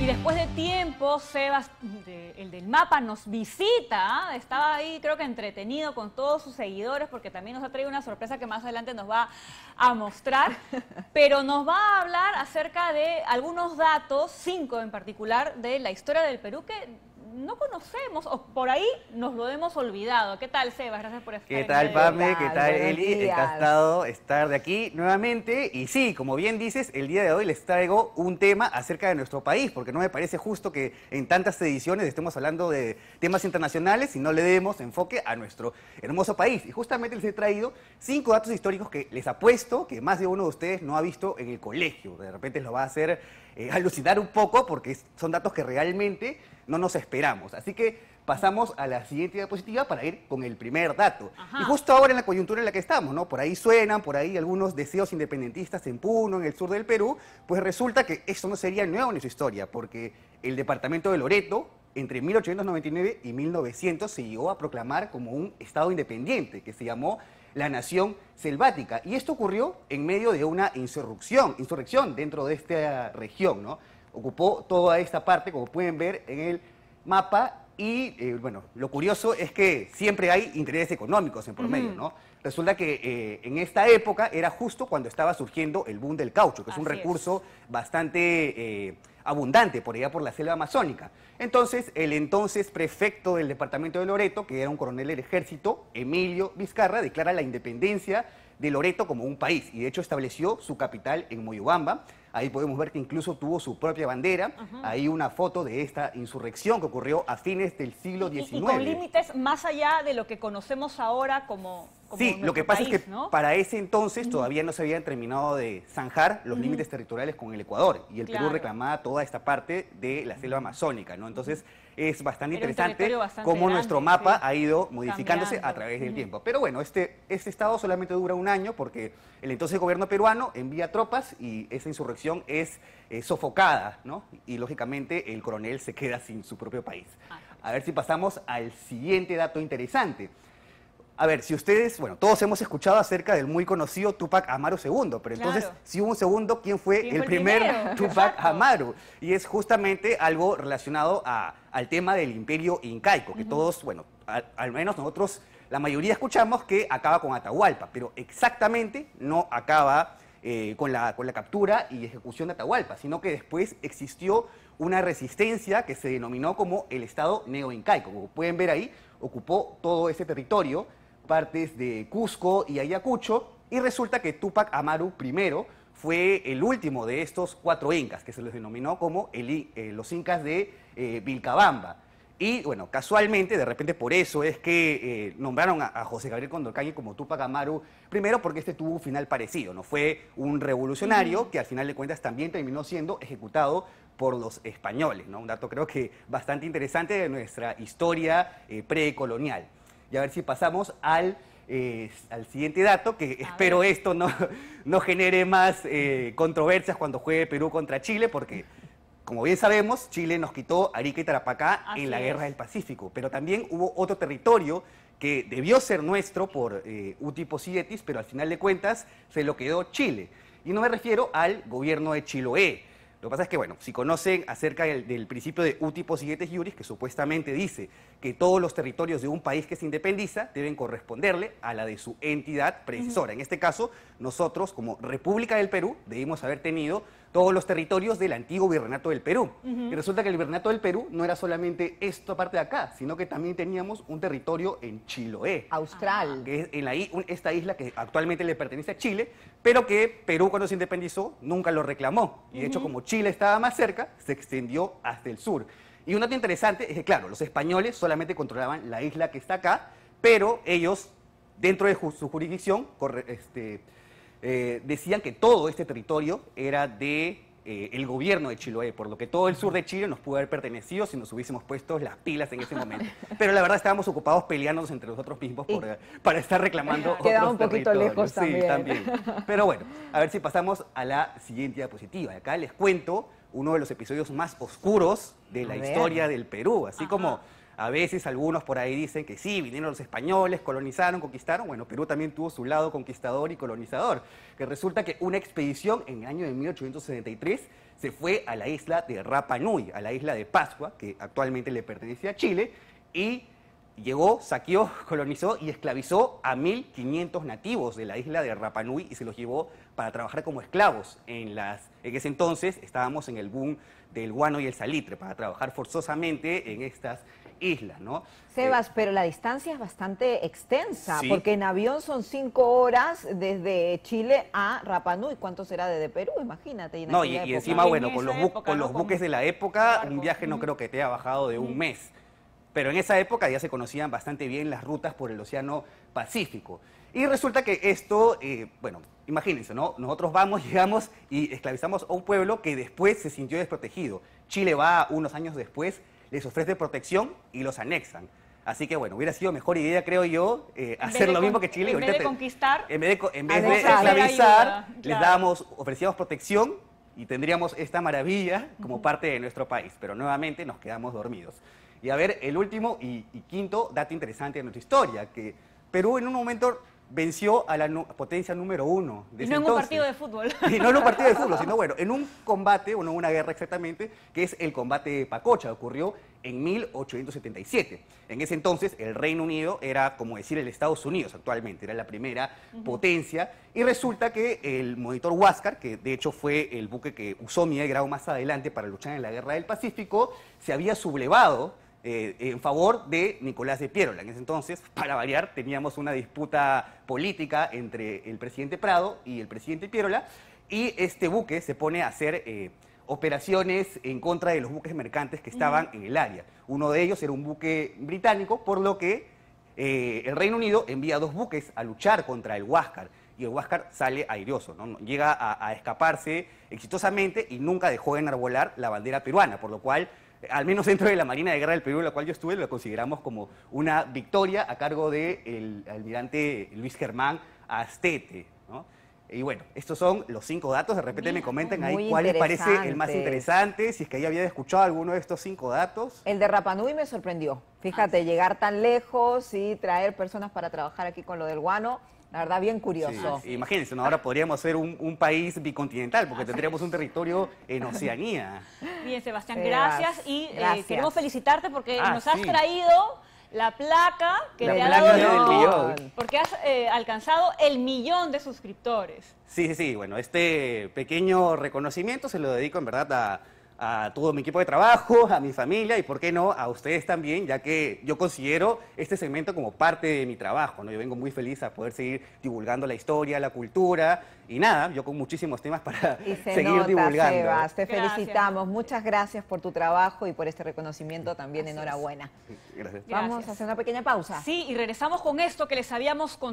Y después de tiempo, Sebas, el del mapa, nos visita. Estaba ahí, creo que entretenido con todos sus seguidores, porque también nos ha traído una sorpresa que más adelante nos va a mostrar. Pero nos va a hablar acerca de algunos datos, 5 en particular, de la historia del Perú que no conocemos, o por ahí nos lo hemos olvidado. ¿Qué tal, Sebas? Gracias por estar ¿Qué tal, Pame? ¿Qué tal, Eli? Días. Encantado estar de aquí nuevamente. Y sí, como bien dices, el día de hoy les traigo un tema acerca de nuestro país, porque no me parece justo que en tantas ediciones estemos hablando de temas internacionales y no le demos enfoque a nuestro hermoso país. Y justamente les he traído 5 datos históricos que les apuesto que más de uno de ustedes no ha visto en el colegio. De repente los va a hacer alucinar un poco, porque son datos que realmente no nos esperamos. Así que pasamos a la siguiente diapositiva para ir con el primer dato. Ajá. Y justo ahora en la coyuntura en la que estamos, ¿no? Por ahí suenan, por ahí algunos deseos independentistas en Puno, en el sur del Perú, pues resulta que esto no sería nuevo en su historia, porque el departamento de Loreto, entre 1899 y 1900, se llegó a proclamar como un estado independiente, que se llamó la Nación Selvática. Y esto ocurrió en medio de una insurrección dentro de esta región, ¿no? Ocupó toda esta parte, como pueden ver en el mapa, y bueno, lo curioso es que siempre hay intereses económicos en por medio, ¿no? Resulta que en esta época era justo cuando estaba surgiendo el boom del caucho, que es un recurso bastante abundante por allá por la selva amazónica. Entonces, el entonces prefecto del departamento de Loreto, que era un coronel del ejército, Emilio Vizcarra, declara la independencia de Loreto como un país, y de hecho estableció su capital en Moyobamba. Ahí podemos ver que incluso tuvo su propia bandera. Hay una foto de esta insurrección que ocurrió a fines del siglo XIX. Y con límites más allá de lo que conocemos ahora como sí, lo que pasa país, es que ¿no? para ese entonces todavía no se habían terminado de zanjar los límites territoriales con el Ecuador, y el Perú reclamaba toda esta parte de la selva amazónica, ¿no? Entonces es bastante Era un interesante territorio bastante cómo grande, nuestro mapa sí, ha ido modificándose cambiando. a través del tiempo. Pero bueno, este estado solamente dura un año porque el entonces gobierno peruano envía tropas y esa insurrección es sofocada, ¿no? Y lógicamente el coronel se queda sin su propio país. A ver si pasamos al siguiente dato interesante. A ver, si ustedes, bueno, todos hemos escuchado acerca del muy conocido Túpac Amaru II, pero entonces, si hubo un segundo, ¿quién fue el primer Túpac Amaru? Y es justamente algo relacionado al tema del imperio incaico, que todos, bueno, al menos nosotros, la mayoría escuchamos que acaba con Atahualpa, pero exactamente no acaba con la captura y ejecución de Atahualpa, sino que después existió una resistencia que se denominó como el Estado Neo-Incaico. Como pueden ver ahí, ocupó todo ese territorio, partes de Cusco y Ayacucho, y resulta que Túpac Amaru I fue el último de estos 4 incas, que se les denominó como los incas de Vilcabamba. Y bueno, casualmente, de repente por eso es que nombraron a José Gabriel Condorcanqui como Túpac Amaru I, porque este tuvo un final parecido, ¿no? Fue un revolucionario que al final de cuentas también terminó siendo ejecutado por los españoles, ¿no? Un dato creo que bastante interesante de nuestra historia precolonial. Y a ver si pasamos al siguiente dato, que espero esto no genere más controversias cuando juegue Perú contra Chile, porque como bien sabemos, Chile nos quitó Arica y Tarapacá en la Guerra del Pacífico, pero también hubo otro territorio que debió ser nuestro por Uti Possidetis, pero al final de cuentas se lo quedó Chile. Y no me refiero al gobierno de Chiloé. Lo que pasa es que, bueno, si conocen acerca del principio de Uti Possidetis Iuris, que supuestamente dice que todos los territorios de un país que se independiza deben corresponderle a la de su entidad predecesora. En este caso, nosotros, como República del Perú, debimos haber tenido todos los territorios del antiguo Virreinato del Perú. Y resulta que el Virreinato del Perú no era solamente esta parte de acá, sino que también teníamos un territorio en Chiloé. Austral. Que es esta isla que actualmente le pertenece a Chile, pero que Perú, cuando se independizó, nunca lo reclamó. Y de hecho, como Chile estaba más cerca, se extendió hasta el sur. Y un dato interesante es que, claro, los españoles solamente controlaban la isla que está acá, pero ellos, dentro de su jurisdicción, decían que todo este territorio era de el gobierno de Chiloé, por lo que todo el sur de Chile nos pudo haber pertenecido si nos hubiésemos puesto las pilas en ese momento. Pero la verdad estábamos ocupados peleándonos entre nosotros mismos para estar reclamando quedaba otros un poquito territorios. lejos también. Sí, también. Pero bueno, a ver si pasamos a la siguiente diapositiva. Acá les cuento uno de los episodios más oscuros de la historia del Perú, así como a veces algunos por ahí dicen que sí, vinieron los españoles, colonizaron, conquistaron. Bueno, Perú también tuvo su lado conquistador y colonizador, que resulta que una expedición en el año de 1873 se fue a la isla de Rapa Nui, a la isla de Pascua, que actualmente le pertenece a Chile, y llegó, saqueó, colonizó y esclavizó a 1.500 nativos de la isla de Rapa Nui y se los llevó para trabajar como esclavos. En ese entonces estábamos en el boom del guano y el salitre, para trabajar forzosamente en estas islas, ¿no? Sebas, pero la distancia es bastante extensa, sí. Porque en avión son 5 horas desde Chile a Rapa Nui. ¿Cuánto será desde Perú? Imagínate. No, y encima, bueno, En con esa los, época, con ¿no? los buques de la época, barcos. un viaje no creo que te haya bajado de un mes. Pero en esa época ya se conocían bastante bien las rutas por el Océano Pacífico. Y resulta que esto, bueno, imagínense, ¿no? Nosotros llegamos y esclavizamos a un pueblo que después se sintió desprotegido. Chile va unos años después, les ofrece protección y los anexan. Así que, bueno, hubiera sido mejor idea, creo yo, hacer lo mismo que Chile. En vez de conquistar, en vez de anexar. esclavizar, Ayuda, les claro. ofrecíamos protección y tendríamos esta maravilla como parte de nuestro país. Pero nuevamente nos quedamos dormidos. Y a ver, el último y quinto dato interesante de nuestra historia, que Perú en un momento venció a la potencia número 1 de y ese no en un entonces. partido de fútbol. Y no en un partido de fútbol, sino bueno, en un combate, o no una guerra exactamente, que es el combate de Pacocha, ocurrió en 1877. En ese entonces el Reino Unido era, como decir, el Estados Unidos actualmente, era la primera potencia, y resulta que el monitor Huáscar, que de hecho fue el buque que usó Miguel Grau más adelante para luchar en la Guerra del Pacífico, se había sublevado en favor de Nicolás de Piérola. En ese entonces, para variar, teníamos una disputa política entre el presidente Prado y el presidente Piérola, y este buque se pone a hacer operaciones en contra de los buques mercantes que estaban en el área. Uno de ellos era un buque británico, por lo que el Reino Unido envía 2 buques a luchar contra el Huáscar, y el Huáscar sale airioso, ¿no? Llega a escaparse exitosamente y nunca dejó de enarbolar la bandera peruana, por lo cual, al menos dentro de la Marina de Guerra del Perú, en la cual yo estuve, lo consideramos como una victoria a cargo del almirante Luis Germán Astete, ¿no? Y bueno, estos son los 5 datos. De repente me comentan ahí muy cuál les parece el más interesantes. interesante, si es que ya había escuchado alguno de estos 5 datos. El de Rapa Nui me sorprendió. Fíjate, llegar tan lejos y traer personas para trabajar aquí con lo del guano, la verdad, bien curioso. Sí, imagínense, ¿no? Ahora podríamos ser un país bicontinental, porque tendríamos un territorio en Oceanía. Bien, Sebastián, Sebas, gracias. Y gracias. queremos felicitarte porque nos has sí. traído la placa que La te ha placa dado del YouTube, millón. porque has alcanzado el 1.000.000 de suscriptores. Sí. Bueno, este pequeño reconocimiento se lo dedico en verdad a todo mi equipo de trabajo, a mi familia y, por qué no, a ustedes también, ya que yo considero este segmento como parte de mi trabajo, ¿no? Yo vengo muy feliz a poder seguir divulgando la historia, la cultura y nada, yo con muchísimos temas para Y se seguir nota, divulgando. Sebas, te Gracias. felicitamos. Muchas gracias por tu trabajo y por este reconocimiento también. Enhorabuena. Gracias. Vamos Gracias. a hacer una pequeña pausa. Sí, y regresamos con esto que les habíamos contado.